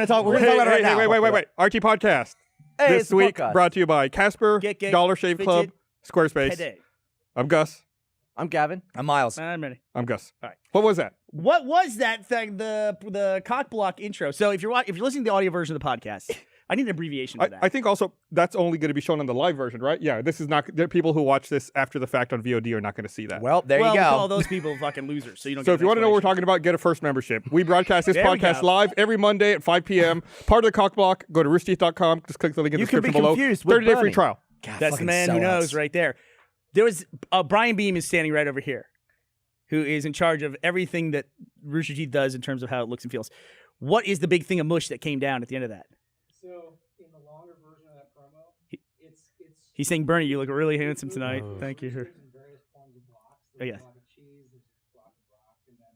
gonna talk about it right now. Wait. RT Podcast. Hey, This it's a week podcast. brought to you by Casper, Get, Dollar Shave Club, Squarespace. Today. I'm Gus. I'm Gavin. I'm Miles. I'm ready. I'm Gus. All right. What was that? What was that thing? The cock block intro. So if you're listening to the audio version of the podcast, I need an abbreviation for that. I think also that's only going to be shown on the live version, right? Yeah, this is not. There are people who watch this after the fact on VOD are not going to see that. Well, there you we go. call those people fucking losers. So you don't. So get if you want to know what we're talking about, get a first membership. We broadcast this There we podcast go. live every Monday at 5 p.m. Part of the Cock Block. Go to roosterteeth.com. Just click the link in the You could be description below. confused with 30-day free Burnie. trial. God, That's the fucking man who sellouts. knows right there. There was Brian Beam is standing right over here, who is in charge of everything that Rooster Teeth does in terms of how it looks and feels. What is the big thing of mush that came down at the end of that? So in the longer version of that promo, it's He's saying, Bernie, you look really handsome tonight. Oh. Thank you. there's various forms of blocks. Oh, There's yes. a block of cheese, there's a block of rock, and then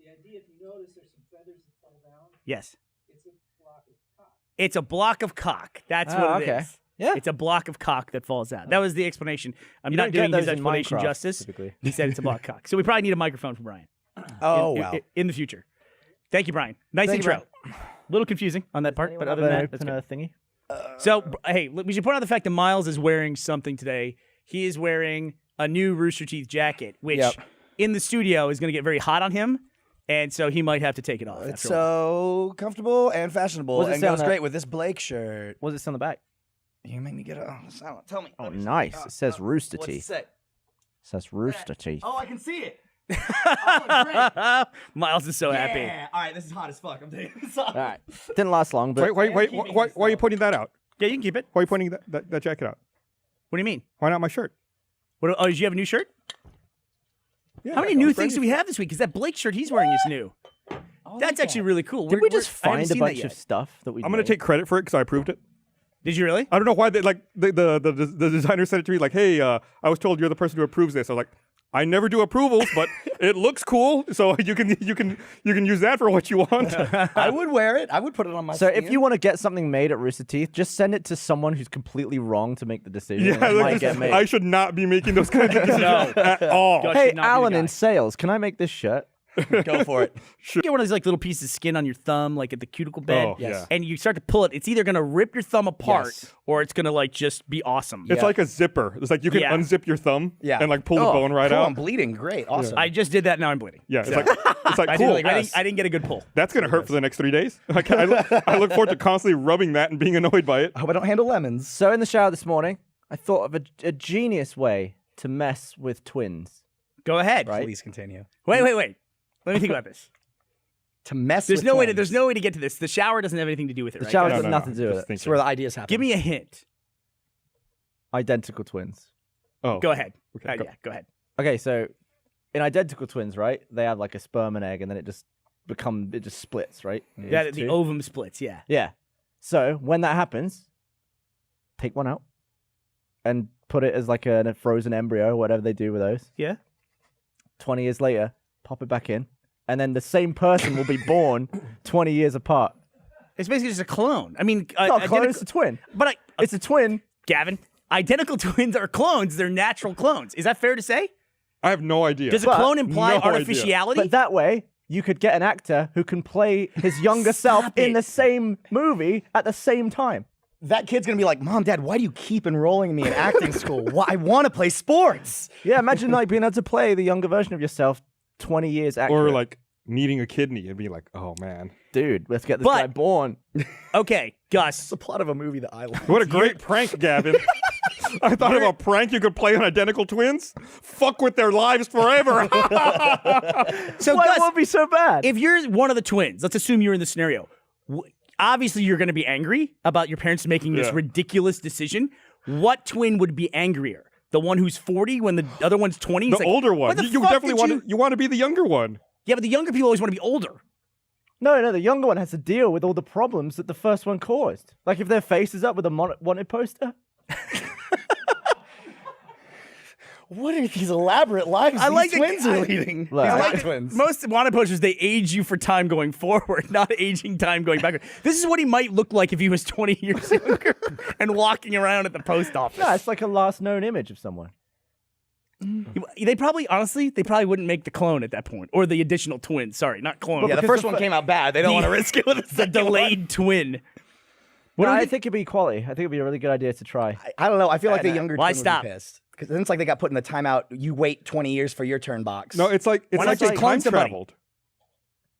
the idea, if you notice, there's some feathers that fall down. Yes. It's a block of cock. It's a block of cock. That's Oh, what it okay. is. Yeah. It's a block of cock that falls out. That was the explanation. I'm You not don't get doing his those in explanation Minecraft, justice. typically. He said it's a block of cock. So we probably need a microphone for Brian. Oh, in, wow. in the future. Thank you, Brian. Nice Thank you, intro. Little confusing on that part, but other than that, that's open good. a thingy. So, hey, we should point out the fact that Miles is wearing something today. He is wearing a new Rooster Teeth jacket, which Yep. in the studio is going to get very hot on him, and so he might have to take it off. It's after a while. so comfortable and fashionable, What does it and say on goes that? great with this Blake shirt. What does it say on the back? You make me get it. Tell me. Oh, Let me see. nice. It says Rooster What's it Teeth. say? It says Rooster Teeth. Oh, I can see it. Miles is so happy. Yeah. All right, this is hot as fuck. I'm taking this off. All right. Didn't last long, but Wait. Why are you pointing that out? Yeah, you can keep it. Why are you pointing that jacket out? What do you mean? Why not my shirt? Oh, did you have a new shirt? Yeah, How many new things do we have this week? Because that Blake shirt he's wearing is new. That's actually really cool. did we just I haven't find a seen that bunch yet. of stuff that we I'm going to take credit for it because I approved it. Did you really? I don't know why the designer sent it to me like, hey, I was told you're the person who approves this. I was like, I never do approvals, but it looks cool, so you can use that for what you want. I would wear it. I would put it on my So skin. if you want to get something made at Rooster Teeth, just send it to someone who's completely wrong to make the decision. and it like, might get made. I should not be making those kinds of decisions at all. Gus Hey, should not be the Alan guy. in sales, can I make this shirt? go for it. Get one of those like little pieces of skin on your thumb, like at the cuticle bed, Oh, yeah. and you start to pull it. It's either gonna rip your thumb apart, Yes. or it's gonna like just be awesome. It's like a zipper. It's like you can Yeah. unzip your thumb Yeah. and like pull the bone right cool, out. I'm bleeding. Great. Awesome. I just did that. Now I'm bleeding. Yeah, it's like I cool. didn't, I didn't get a good pull. That's gonna hurt for the next 3 days. I look forward to constantly rubbing that and being annoyed by it. I hope I don't handle lemons. So in the shower this morning, I thought of a genius way to mess with twins. Go ahead. Right. Please continue. Wait. Let me think about this. To mess There's with no way. twins. There's no way to get to this. The shower doesn't have anything to do with it. The right? shower guys? has nothing to do with Just it. thinking. That's where the ideas happen. Give me a hint. Identical twins. Oh, Go ahead. Okay, go. Yeah, go ahead. Okay, so in identical twins, right? They have like a sperm and egg, and then it just splits, right? Yeah, Into the two. ovum splits. Yeah. Yeah. So when that happens, take one out and put it as like a frozen embryo, whatever they do with those. Yeah. 20 years later, pop it back in, and then the same person will be born 20 years apart. It's basically just a clone. I mean, Not a clone, it's a twin. But It's a twin. Gavin, identical twins are clones. They're natural clones. Is that fair to say? I have no idea. Does a But- clone imply No idea. artificiality? But that way, you could get an actor who can play his younger self Stop in it. the same movie at the same time. That kid's gonna be like, Mom, Dad, why do you keep enrolling me in acting school? Why? I want to play sports. Yeah, imagine like being able to play the younger version of yourself 20 years accurate. Or like needing a kidney and be like, oh man, dude, let's get this But- guy born. Okay, Gus. It's the plot of a movie that I like. what a great prank, Gavin. I thought of a prank you could play on identical twins. Fuck with their lives forever. So, Why Gus, won't be so bad? if you're one of the twins, let's assume you're in the scenario. Obviously, you're going to be angry about your parents making this Yeah. ridiculous decision. What twin would be angrier? The one who's 40 when the other one's 20? The It's like, older why one. the You fuck definitely did want to be the younger one. Yeah, but the younger people always want to be older. No, the younger one has to deal with all the problems that the first one caused. Like if their face is up with a wanted poster. What are these elaborate lives I like these the- twins are leading? Look, These I white like twins. Most wanted posters, they age you for time going forward, not aging time going backward. This is what he might look like if he was 20 years younger and walking around at the post office. No, it's like a last known image of someone. They probably, honestly, they probably wouldn't make the clone at that point, or the additional twin. Sorry, not clone. Yeah, the because first the one came out bad. They don't want to risk it with the second one. delayed twin. No, I think it'd be quality. I think it'd be a really good idea to try. I don't know. I feel like the younger Why twin stop? would be pissed. Because then it's like they got put in the timeout. You wait 20 years for your turn box. No, it's like Why not they just clone time somebody? traveled.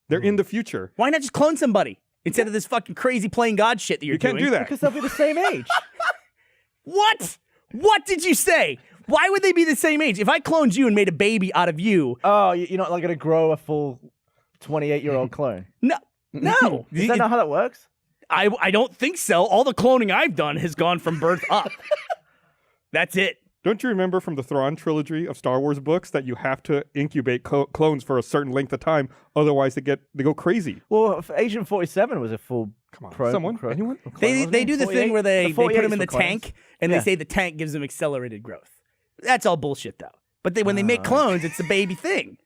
They're in the future. Why not just clone somebody instead of this fucking crazy playing God shit that you're You can't doing? do that. Because they'll be the same age. What? What did you say? Why would they be the same age? If I cloned you and made a baby out of you, Oh, you're not like going to grow a full 28-year-old clone. no. Is that not how that works? I don't think so. All the cloning I've done has gone from birth up. That's it. Don't you remember from the Thrawn trilogy of Star Wars books that you have to incubate clones for a certain length of time, otherwise they go crazy? Well, Agent 47 was a full. Come on, Clone, someone, clone- anyone? clone, They wasn't they it? do the 48? thing where they put 48 them in the for clones. tank and Yeah. they say the tank gives them accelerated growth. That's all bullshit though. But when they make clones, it's a baby thing.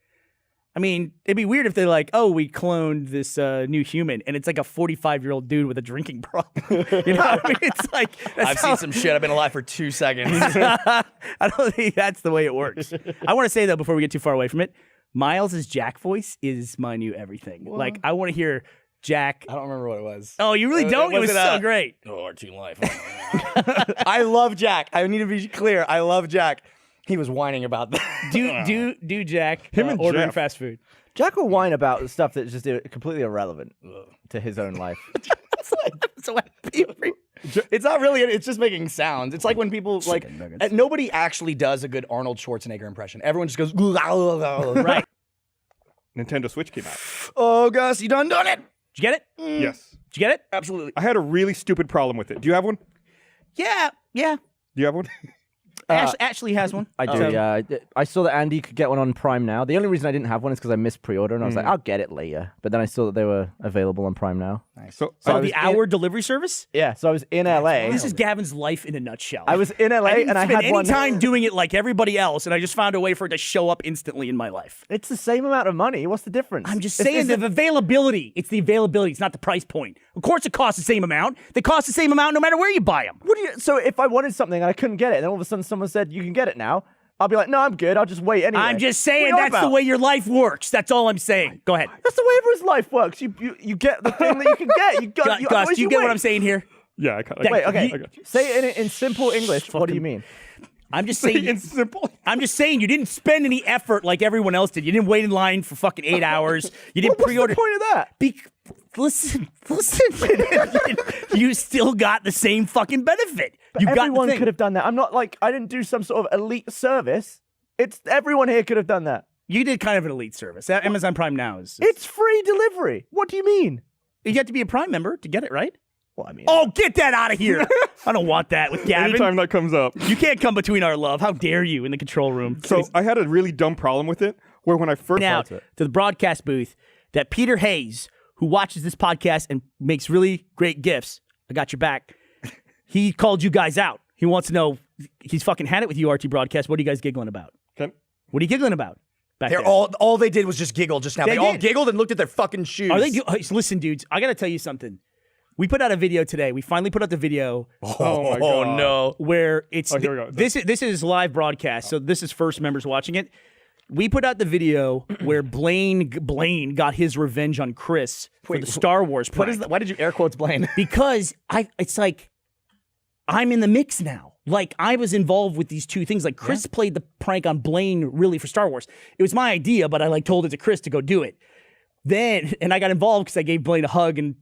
I mean, it'd be weird if they're like, "Oh, we cloned this new human," and it's like a 45-year-old dude with a drinking problem. You know, what I mean, it's like that's I've how- seen some shit. I've been alive for 2 seconds. I don't think that's the way it works. I want to say though, before we get too far away from it, Miles' Jack voice is my new everything. Like, I want to hear Jack. I don't remember what it was. Oh, you really don't? It was so great. Oh, our team life. I love Jack. I need to be clear. I love Jack. He was whining about that. Do Jack Him and ordering Jeff. fast food. Jack will whine about stuff that's just completely irrelevant to his own life. So happy. It's not really. It's just making sounds. It's like when people like nobody actually does a good Arnold Schwarzenegger impression. Everyone just goes Right. Nintendo Switch came out. Oh, Gus, you done it? Did you get it? Yes. Did you get it? Absolutely. I had a really stupid problem with it. Do you have one? Yeah. Do you have one? Ashley has one. I do, yeah. I saw that Andy could get one on Prime now. The only reason I didn't have one is because I missed pre-order, and I was like, I'll get it later. But then I saw that they were available on Prime now. So So I Oh, was the hour delivery service? Yeah, so I was in LA. This is Gavin's life in a nutshell. I was in LA, I didn't and I spend had any one. time doing it like everybody else, and I just found a way for it to show up instantly in my life. It's the same amount of money. What's the difference? I'm just If- saying is the it- availability. It's the availability. It's not the price point. Of course, it costs the same amount. They cost the same amount no matter where you buy them. What do you? So if I wanted something and I couldn't get it, and all of a sudden someone said you can get it now, I'll be like, no, I'm good. I'll just wait anyway. I'm just What are saying you on that's the about? way your life works. That's all I'm saying. Go ahead. That's the way everyone's life works. You get the thing that you can get. You got. Gus, otherwise do you get what wait. I'm saying here? yeah, I kind Wait, of. okay. I got you. Say it in simple English. What do you mean? I'm just saying. It's simple. I'm just saying you didn't spend any effort like everyone else did. You didn't wait in line for fucking 8 hours. You didn't What's pre-order. the point of that? Listen. You still got the same fucking benefit. You got the Everyone thing. could have done that. I'm not like I didn't do some sort of elite service. It's everyone here could have done that. You did kind of an elite service. Amazon Prime now is. It's free delivery. What do you mean? You have to be a Prime member to get it, right? Well, I mean, Oh, get that out of here! I don't want that with Gavin. Anytime that comes up. You can't come between our love. How dare you in the control room? So I had a really dumb problem with it, where when I first Now to the broadcast booth that Peter Hayes, who watches this podcast and makes really great gifts, I got your back. He called you guys out. He wants to know. He's fucking had it with you, RT Broadcast. What are you guys giggling about? Okay. What are you giggling about? Back They're there? all they did was just giggle just now. They They all did. giggled and looked at their fucking shoes. Are they? Listen, dudes. I gotta tell you something. We put out a video today. We finally put out the video Oh my god. Oh no. where it's here we go. this is live broadcast. So this is first members watching it. We put out the video where Blaine got his revenge on Chris for the Star Wars prank. What is that? Why did you air quotes Blaine? Because it's like I'm in the mix now. Like I was involved with these two things. Like Chris played the prank on Blaine really for Star Wars. It was my idea, but I like told it to Chris to go do it. Then and I got involved because I gave Blaine a hug and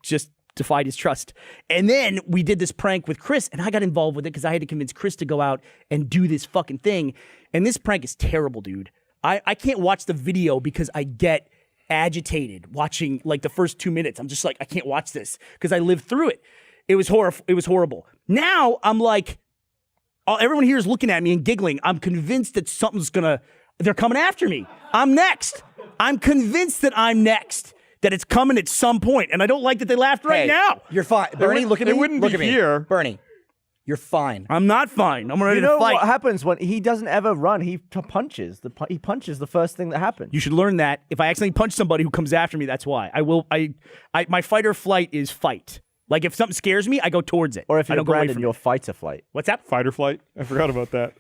just defied his trust. And then we did this prank with Chris, and I got involved with it because I had to convince Chris to go out and do this fucking thing. And this prank is terrible, dude. I can't watch the video because I get agitated watching like the first 2 minutes. I'm just like, I can't watch this because I lived through it. It was horrible. Now I'm like, everyone here is looking at me and giggling. I'm convinced that they're coming after me. I'm next. I'm convinced that I'm next. That it's coming at some point, and I don't like that they laughed right now. You're fine. Bernie, look at me. It wouldn't look be at me. here. Bernie, you're fine. I'm not fine. I'm ready you know to fight. what happens when he doesn't ever run? He punches. He punches the first thing that happens. You should learn that. If I accidentally punch somebody who comes after me, that's why. My fight or flight is fight. Like if something scares me, I go towards it. Or if I you're don't go away Brandon, from your it. fight or flight. What's that? Fight or flight. I forgot about that.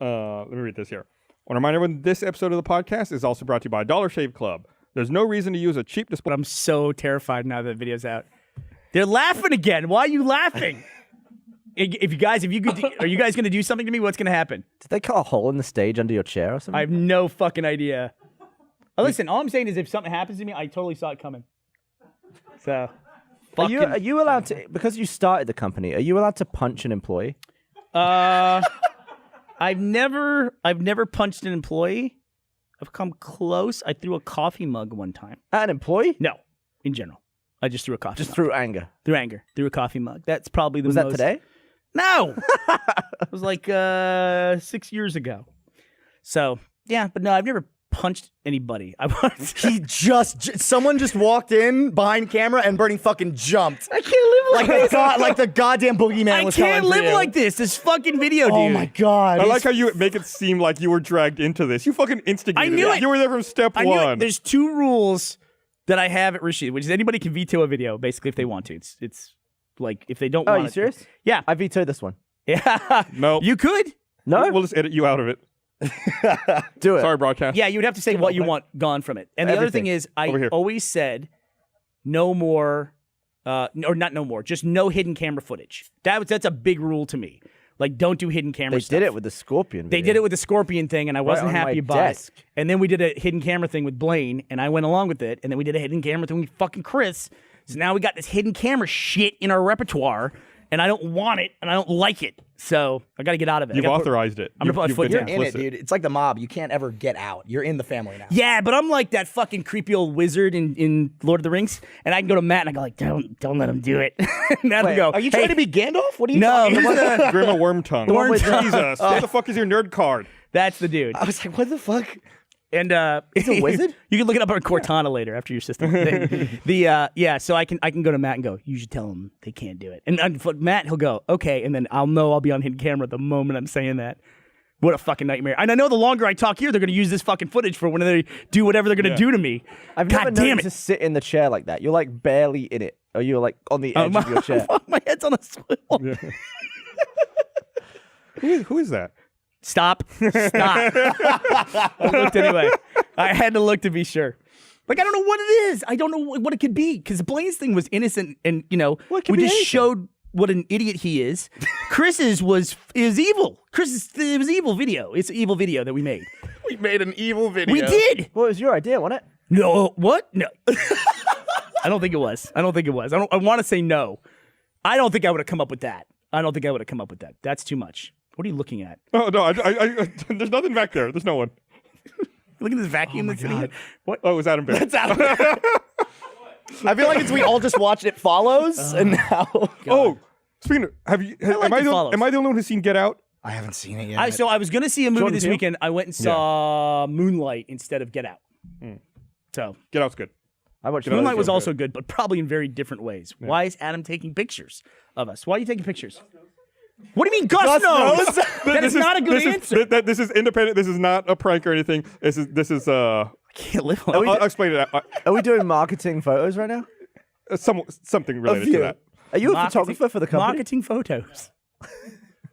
Let me read this here. I want to remind everyone this episode of the podcast is also brought to you by Dollar Shave Club. There's no reason to use a cheap display. But I'm so terrified now that the video's out. They're laughing again. Why are you laughing? If you guys are you guys going to do something to me? What's going to happen? Did they cut a hole in the stage under your chair or something? I have no fucking idea. Listen, all I'm saying is if something happens to me, I totally saw it coming. So, Are you allowed to, because you started the company, are you allowed to punch an employee? I've never punched an employee. I've come close. I threw a coffee mug one time. At an employee? No, in general. I just threw a coffee mug. Through anger. Through anger. Threw a coffee mug. That's probably the Was most. that today? No! It was like 6 years ago. So, yeah, but no, I've never punched anybody. Someone just walked in behind camera and Burnie fucking jumped. I can't live like this. Like the goddamn boogeyman I was can't coming for live you. like this. This fucking video, dude. Oh my god. I like how you make it seem like you were dragged into this. You fucking instigated I knew it. it. You were there from step I knew one. it. There's 2 rules that I have at Rashid, which is anybody can veto a video, basically, if they want to. It's like, if they don't Oh, want are you it. serious? Yeah. I vetoed this one. Yeah. Nope. You could. No? We'll just edit you out of it. Do it. Sorry, broadcast. Yeah, you would have to say what you want gone from it. And the other thing Everything. is, I Over here. always said no more, or not no more, just no hidden camera footage. That's a big rule to me. Like, don't do hidden camera They stuff. did it with the scorpion They video. did it with the scorpion thing, and I wasn't on my happy about desk. it. And then we did a hidden camera thing with Blaine, and I went along with it. And then we did a hidden camera thing with fucking Chris. So now we got this hidden camera shit in our repertoire, and I don't want it, and I don't like it. So I got to get out of it. I You've gotta authorized it. I'm gonna put my You've foot been down. in it, complicit. dude. It's like the mob. You can't ever get out. You're in the family now. Yeah, but I'm like that fucking creepy old wizard in Lord of the Rings, and I can go to Matt and I go like, don't let him do it. Matt will go, Are you hey, trying to be Gandalf? What are you No, talking he's about? the- Grandma Wormtongue. one with the- Jesus. What the fuck is your nerd card? that's the dude. I was like, what the fuck? And He's a wizard? You can look it up on Cortana later after your system. So I can go to Matt and go, you should tell them they can't do it. And for Matt, he'll go, okay, and then I'll know I'll be on hidden camera the moment I'm saying that. What a fucking nightmare. And I know the longer I talk here, they're gonna use this fucking footage for when they do whatever they're gonna do to me. I've God never damn known it. to sit in the chair like that. You're like barely in it. Or you're like on the edge of your chair. My head's on a swivel. Who is that? Stop. I looked anyway. I had to look to be sure. Like, I don't know what it is. I don't know what it could be. Because Blaine's thing was innocent and, Well, it we could be just anything. showed what an idiot he is. Chris's is evil. It was evil video. It's an evil video that we made. We made an evil video. We did. Well, it was your idea, wasn't it? No. What? No. I don't think it was. I want to say no. I don't think I would have come up with that. That's too much. What are you looking at? Oh, no. There's nothing back there. There's no one. Look at this vacuum that's sitting here. What? Oh, it was Adam Bear. That's out. I feel like we all just watched It Follows, and now. Oh, speaking of, like It Follows. am I the only one who's seen Get Out? I haven't seen it yet. So I was going to see a movie Jordan this Peele? weekend. I went and saw Moonlight instead of Get Out. So Get Out's good. I watched Moonlight Moonlight was good. also good, but probably in very different ways. Why is Adam taking pictures of us? Why are you taking pictures? What do you mean Gus knows? That is not a good answer. This is independent. This is not a prank or anything. This is I can't live on I'll explain it. Are we doing marketing photos right now? Something related to you. that. Are you a photographer for the company? Marketing photos.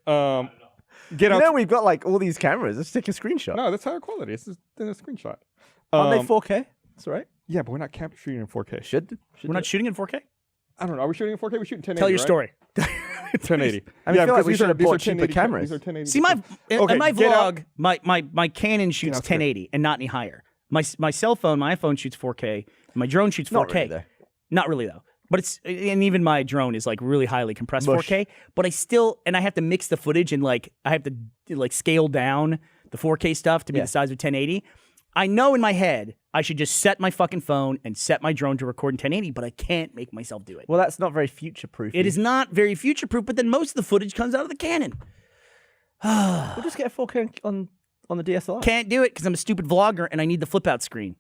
Get You Out. know we've got like all these cameras. Let's take a screenshot. No, that's higher quality. This is a screenshot. Aren't they 4K? That's all right. Yeah, but we're not shooting in 4K. Should We're not shooting in 4K? I don't know. Are we shooting in 4K? We're shooting 1080. Tell your right? story. 1080. I mean, I feel like because we these should are- have these are bought cheaper 1080 cameras. These are 1080. See, in Okay, my Get Out. vlog, my Canon shoots Out's good. 1080 and not any higher. My cell phone, my iPhone shoots 4K. My drone shoots 4K. Not really, though. Not really though. But and even my drone is like really highly compressed Mush. 4K. But I have to mix the footage and I have to scale down the 4K stuff to be Yeah. the size of 1080. I know in my head I should just set my fucking phone and set my drone to record in 1080, but I can't make myself do it. Well, that's not very future-proof. It is not very future proof, but then most of the footage comes out of the Canon. We'll just get a 4K on the DSLR. Can't do it because I'm a stupid vlogger and I need the flip out screen.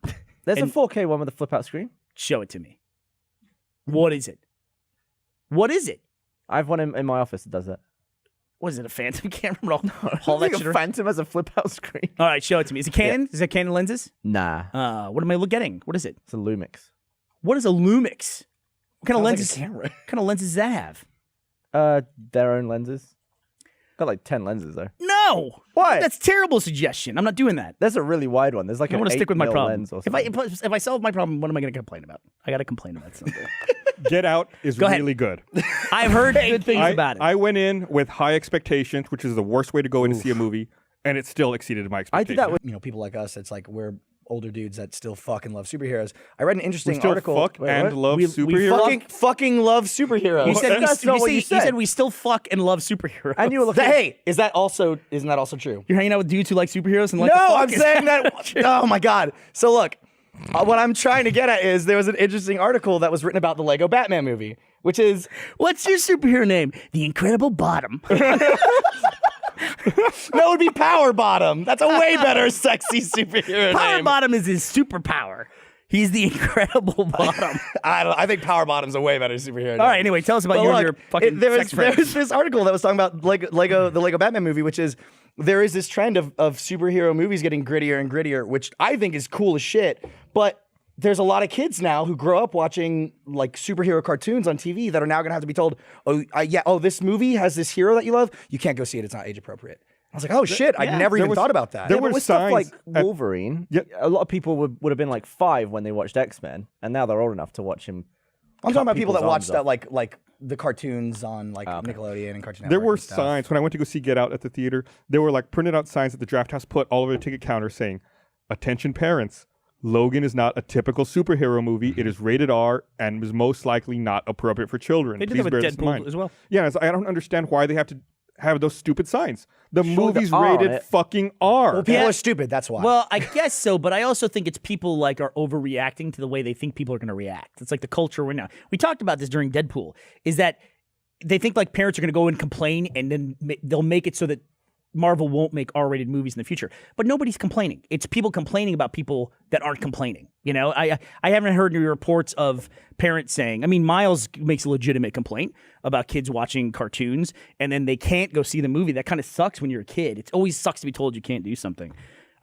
There's and- a 4K one with a flip-out screen. Show it to me. What is it? What is it? I have one in my office that does that. What is it, a Phantom camera? All that Like shit a around? Phantom has a flip-out screen. All right, show it to me. Is it Canon? Is it Canon lenses? Nah, What am I getting? What is it? it's a Lumix. What is a Lumix? What kind of Sounds like a lenses? camera. What kind of lenses does that have? Their own lenses. Got like 10 lenses though. No. Why? That's terrible suggestion. I'm not doing that. There's a really wide one. There's like I an want to 8 stick with my mil problem. lens or If I something. if I solve my problem, what am I going to complain about? I got to complain about something. Get Out is Go ahead. really good. I've heard good things I, about it. I went in with high expectations, which is the worst way to go in to see a movie, and it still exceeded my I expectations. did that with. People like us, it's like we're older dudes that still fucking love superheroes. I read an interesting We still article. fuck Wait, and what? love We superheroes. fucking love superheroes. you said That's not what you you said. said we still fuck and love superheroes. And you were looking. Hey, isn't that also true? You're hanging out with dudes who like superheroes and like No, to fuck? I'm Is saying that that. not true? Oh my god. So look, what I'm trying to get at is there was an interesting article that was written about the Lego Batman movie, which is What's your superhero name? The Incredible Bottom. that would be Power Bottom. That's a way better sexy superhero Power name. Bottom is his superpower. He's the Incredible Bottom. I think Power Bottom's a way better superhero name. All right. Anyway, tell us about But your look, fucking there sex friends. was this article that was talking about the Lego Batman movie, which is there is this trend of superhero movies getting grittier and grittier, which I think is cool as shit. But there's a lot of kids now who grow up watching like superhero cartoons on TV that are now gonna have to be told, this movie has this hero that you love. You can't go see it. It's not age appropriate. I was like, oh shit, I never even thought about that. there But were with stuff like signs at- Wolverine, Yep. a lot of people would have been like 5 when they watched X-Men, and now they're old enough to watch him. I'm talking about people that people's watch arms that off. like the cartoons on like Nickelodeon and Cartoon Network. There were and stuff. signs when I went to go see Get Out at the theater. There were like printed out signs that the draft house put all over the ticket counter saying, "Attention parents, Logan is not a typical superhero movie. It is rated R and is most likely not appropriate for children. They did Please that bear with this in mind." Deadpool as well. Yeah, I don't understand why they have to have those stupid signs. The Show the movie's R on rated it. fucking R. Well, people are stupid. That's why. Well, I guess so, but I also think it's people like are overreacting to the way they think people are going to react. It's like the culture we're now. We talked about this during Deadpool. Is that they think like parents are going to go and complain, and then they'll make it so that Marvel won't make R-rated movies in the future. But nobody's complaining. It's people complaining about people that aren't complaining. You know, I haven't heard any reports of parents saying. I mean, Miles makes a legitimate complaint about kids watching cartoons and then they can't go see the movie. That kind of sucks when you're a kid. It always sucks to be told you can't do something.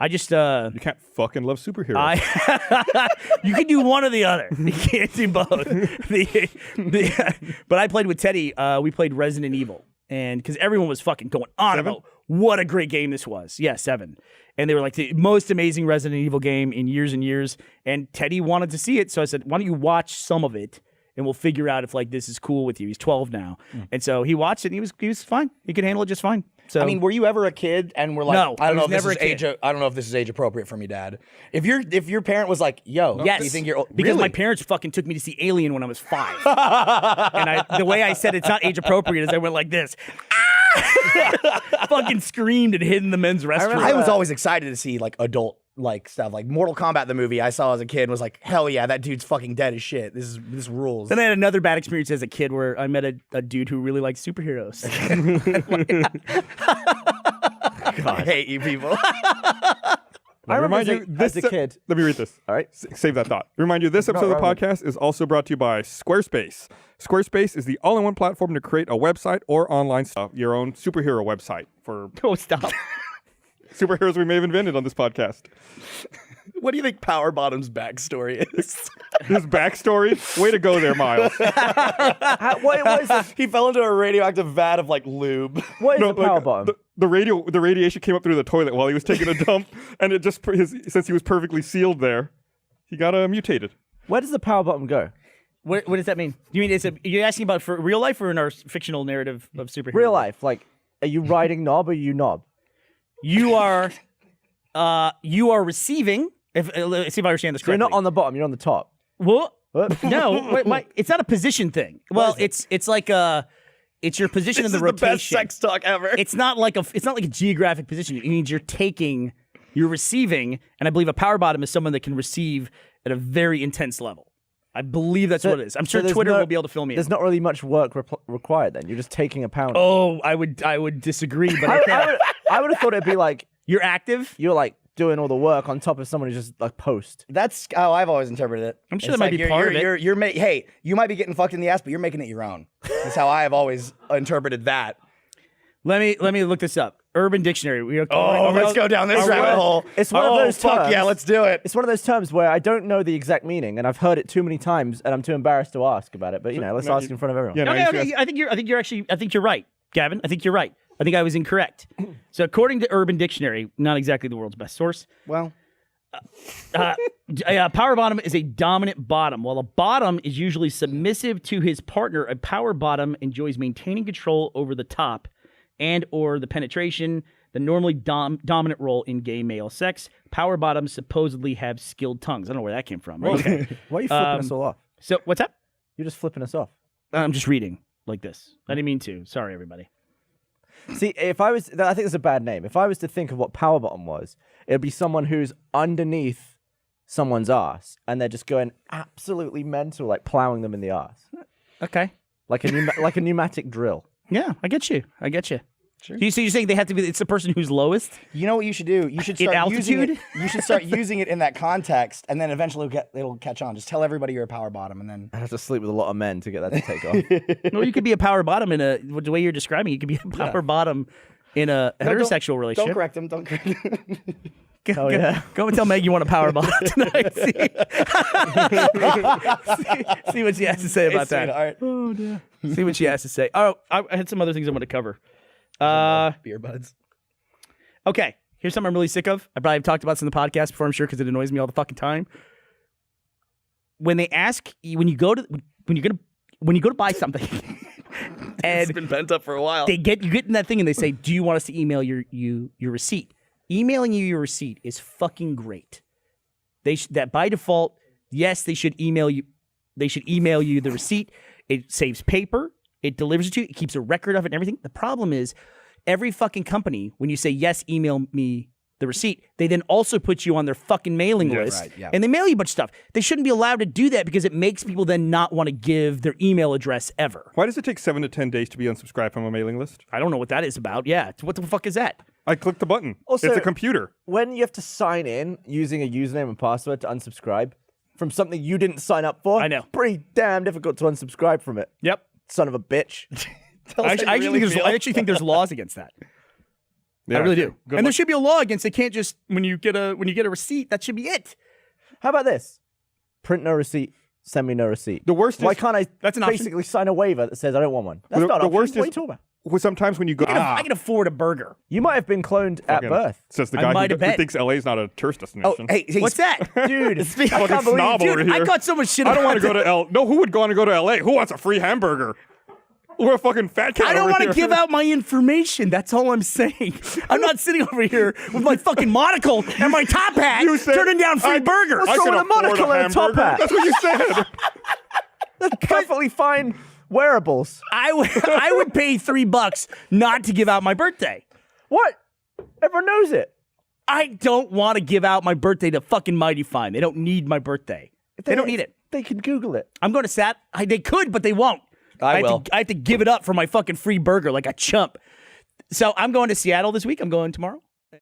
I just You can't fucking love superheroes. you can do one or the other. You can't do both. But I played with Teddy. We played Resident Evil, and because everyone was fucking going on 7? about what a great game this was. Yeah, 7. And they were like the most amazing Resident Evil game in years and years. And Teddy wanted to see it, so I said, "Why don't you watch some of it, and we'll figure out if like this is cool with you." He's 12 now, and so he watched it. And he was fine. He could handle it just fine. So I mean, were you ever a kid and were like, No, I don't know I if was this never is a kid. I don't know if this is age appropriate for me, Dad. If your parent was like, yo, yes, do you think you're because really? my parents fucking took me to see Alien when I was 5, and the way I said it's not age appropriate is I went like this, fucking screamed and hid in the men's restroom. I was always excited to see like adult like stuff like Mortal Kombat the movie I saw as a kid and was like, hell yeah, that dude's fucking dead as shit. This rules. Then I had another bad experience as a kid where I met a dude who really liked superheroes. I hate you people. I remember remind you, as a kid. Let me read this. All right. Save that thought. Remind you, this episode of the right. podcast is also brought to you by Squarespace. Squarespace is the all-in-one platform to create a website or online stuff, your own superhero website for Oh, stop. superheroes we may have invented on this podcast. What do you think Power Bottom's backstory is? His backstory, way to go there, Miles. What is this? He fell into a radioactive vat of like lube. What is No, the power like, bottom? the radiation came up through the toilet while he was taking a dump, and it just since he was perfectly sealed there, he got mutated. Where does the power bottom go? What does that mean? You mean you're asking about for real life or in our fictional narrative of superheroes? Real life, like, are you riding knob or you knob? You are receiving. Let's see if I understand this So you're correctly. not on the bottom, you're on the top. What? What? No, it's not a position thing. Well, it's like it's your position in the rotation. best sex talk ever. It's not like a geographic position. It means you're receiving, and I believe a power bottom is someone that can receive at a very intense level. I believe that's what it is. I'm sure there's Twitter no- will be able to fill me in. There's not really much work required then. You're just taking a pound. Oh, I would disagree, but I would have thought it'd be like you're active. you're like doing all the work on top of someone who's just like post. That's how I've always interpreted it. I'm sure It's that might like be part of it. Hey, you might be getting fucked in the ass, but you're making it your own. That's how I have always interpreted that. Let me look this up. Urban Dictionary. Let's go down this rabbit hole. It's one of those fuck terms. yeah, let's do it. It's one of those terms where I don't know the exact meaning, and I've heard it too many times, and I'm too embarrassed to ask about it. But let's ask in front of everyone. Yeah, no, Okay, he's okay. gonna- I think you're right, Gavin. I think you're right. I think I was incorrect. So according to Urban Dictionary, not exactly the world's best source, Well, a power bottom is a dominant bottom. While a bottom is usually submissive to his partner, a power bottom enjoys maintaining control over the top and or the penetration, the normally dominant role in gay male sex. Power bottoms supposedly have skilled tongues. I don't know where that came from. Okay. Why are you flipping us all off? So what's that? You're just flipping us off. I'm just reading like this. I didn't mean to. Sorry, everybody. See, if I was, I think it's a bad name. If I was to think of what power bottom was, it'd be someone who's underneath someone's ass and they're just going absolutely mental, like plowing them in the ass, Okay. like like a pneumatic drill. Yeah, I get you. Sure. So you're saying they have to be? It's the person who's lowest. you know what you should do? You should In start using altitude? it. You should start using it in that context, and then eventually it'll catch on. Just tell everybody you're a power bottom, and then I have to sleep with a lot of men to get that to take off. No, you could be a power bottom in the way you're describing. You could be a power bottom in a heterosexual don't relationship. correct him. Don't correct him. Oh yeah. Go and tell Meg you want a power bottom tonight. See what she has to say about It's sweet, that. all right. See what she has to say. Oh, I had some other things I want to cover. Beer buds. Okay, here's something I'm really sick of. I probably talked about this in the podcast before, I'm sure, because it annoys me all the fucking time. When they ask when you go to buy something, and been pent up for a while. you get in that thing and they say, "Do you want us to email your receipt?" Emailing you your receipt is fucking great. That by default, yes, they should email you. They should email you the receipt. It saves paper. It delivers it to you. It keeps a record of it and everything. The problem is, every fucking company, when you say yes, email me the receipt, they then also put you on their fucking mailing list, right, yeah. and they mail you a bunch of stuff. They shouldn't be allowed to do that because it makes people then not want to give their email address ever. Why does it take 7 to 10 days to be unsubscribed from a mailing list? I don't know what that is about. Yeah, what the fuck is that? I clicked the button. Also- It's a computer. When you have to sign in using a username and password to unsubscribe from something you didn't sign up for, I know. it's pretty damn difficult to unsubscribe from it. Yep. Son of a bitch. I actually think there's laws against that. Yeah, I really do. Good And there luck. should be a law against it. Can't just when you get a receipt, that should be it. How about this? Print no receipt, send me no receipt. The worst Why is can't I That's an option. basically sign a waiver that says I don't want one? That's The- not the an worst option. What are is- you talking about? well, sometimes when you go. I can afford a burger. You might have been cloned at Fucking- birth. Says the I guy might who, have bet. thinks LA is not a tourist destination. What's that? Dude, I Fucking can't believe snob over Dude, I here. got so much shit. I don't about want to go that. to L. No, who would want to go to LA? Who wants a free hamburger? We're a fucking fat cat. I don't over want to here. give out my information. That's all I'm saying. I'm not sitting over here with my fucking monocle and my top hat You said- turning down free burgers. What's I wrong can with a afford monocle and a top hamburger. hat? That's what you said. That's perfectly fine wearables. I would pay $3 not to give out my birthday. What? Everyone knows it. I don't want to give out my birthday to fucking Mighty Fine. They don't need my birthday. They don't need it. They can Google it. I'm going to SAT. They could, but they won't. I will. I have to give it up for my fucking free burger like a chump. So I'm going to Seattle this week. I'm going tomorrow.